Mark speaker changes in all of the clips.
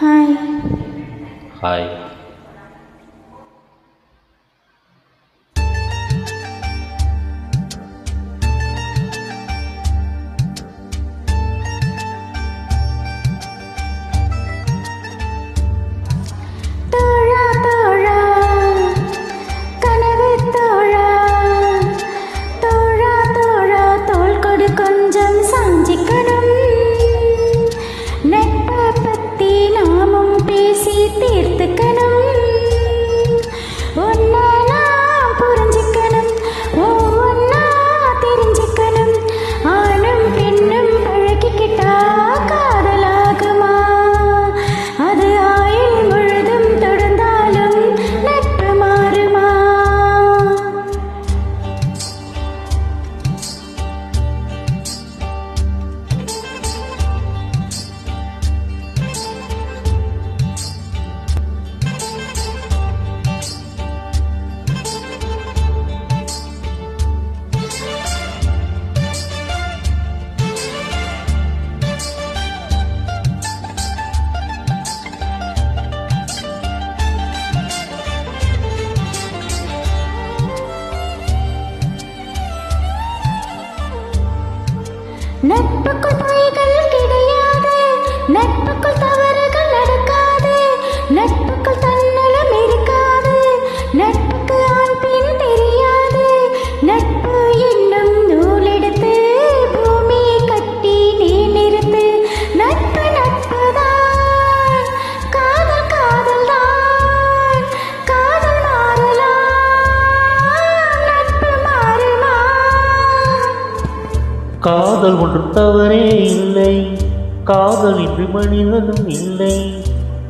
Speaker 1: Hi.
Speaker 2: Hi.
Speaker 1: தோழா தோழா கனவு தோழா, தோழா தோழா தோள் கொடு கொஞ்சம் சாஞ்சிக்கணும். நட்பை பத்தி நாமும் பேசி தீர்த்துக்கணும். ஒன்னா நான் புரிஞ்சுக்கணும், ஒவ்வொன்னா தெரிஞ்சுக்கணும். ஆணும் பெண்ணும் பழகிக்கிட்டா காதலாகுமா? அது ஆயுள் முழுதும் தொடர்ந்தாலும் நட்பு மாறுமா? நட்புக்குள் பொய்கள் கிடையாது, நட்புக்குள் தவறுகள் நடக்காது, நட்புக்குள் தன்னலம் இருக்காது, நட்புக்கு ஆண் பெண் தெரியாது. நட்பு என்னும் நூலெடுத்து பூமியை கட்டி நீ நிறுத்து. நட்பு நட்புதான், காதல் காதல்தான், காதல் மாறலாம், நட்பு மாறுமா?
Speaker 2: காதல் ஒன்று தவறே இல்லை, காதல் இன்றி மனிதனும் இல்லை.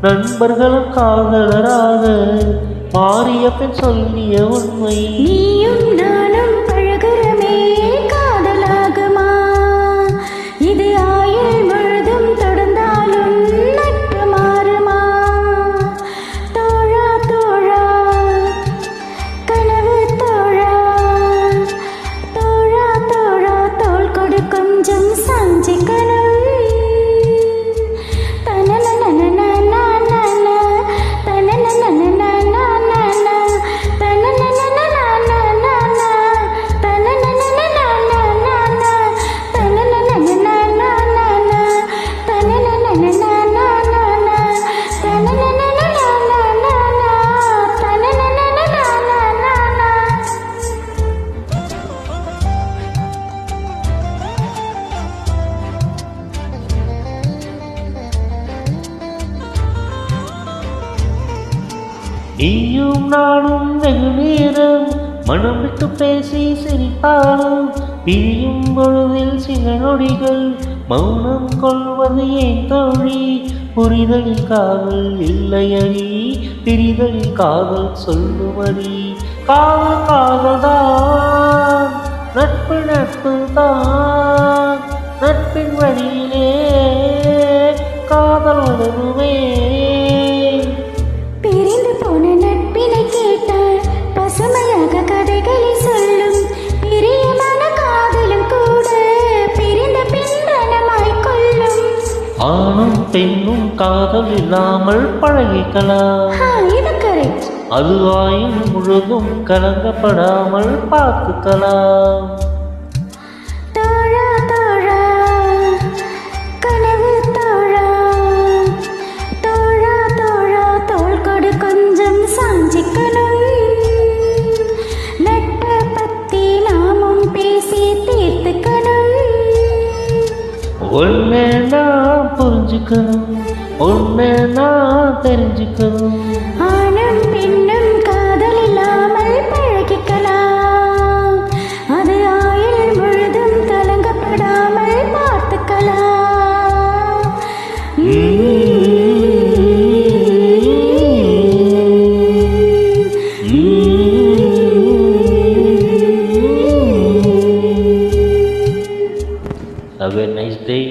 Speaker 2: நண்பர்களும் காதலராக மாறிய பின் சொல்லிய உண்மை.
Speaker 1: நீயும் நானும் பழகுறமே காதலாகுமா? இது ஆயுள் முழுதும் தொடர்ந்தாலும் நட்பு மாறுமா? தோழா தோழா கனவு தோழா, தோழா தோழா தோள் கொடு கொஞ்சம் சாஞ்சிக்கணும்.
Speaker 2: நீயும் நானும் வெகு நேரம் மனம் விட்டு பேசி சிரித்தாலும் பிரியும் பொழுதில் சில நொடிகள் மௌனம் கொள்வது ஏன் தோழி? புரிதலில் காதல் இல்லையடி, பிரிதலில் காதல் சொல்லுமடி. காதல் காதல்தான், நட்பு நட்பு தான், நட்பின் வழியிலே காதல் உணருவே.
Speaker 1: பிரிந்து போன நட்பினை கேட்டால் பசுமையாக கதைகளை சொல்லும். பிரியமான காதலும் கூட பிரிந்த பின்பனமாய் கொள்ளும்.
Speaker 2: ஆணும் பெண்ணும் காதல் இல்லாமல் பழகிக்கலாம்.
Speaker 1: இது கரெக்ட்.
Speaker 2: அது ஆயுள் முழுதும் கலங்கப்படாமல் பார்த்துக்கலாம்.
Speaker 1: தோழா தோழா கனவு தோழா, தோழா தோழா தோள் கொடு கொஞ்சம் சாஞ்சிக்கணும். நட்பை பத்தி நாமும் பேசி தீர்த்துக்கணும்.
Speaker 2: ஒன்னே நான் புரிஞ்சுக்கணும், ஒன்னே நான் தெரிஞ்சுக்கணும்.
Speaker 1: ஆணும் பெண்ணும் காதல் இல்லாமல் பழகிக்கலாம். அது ஆயுள் முழுதும் கலங்கப்படாமல் பார்த்துக்கலாம்.
Speaker 2: Have a nice day.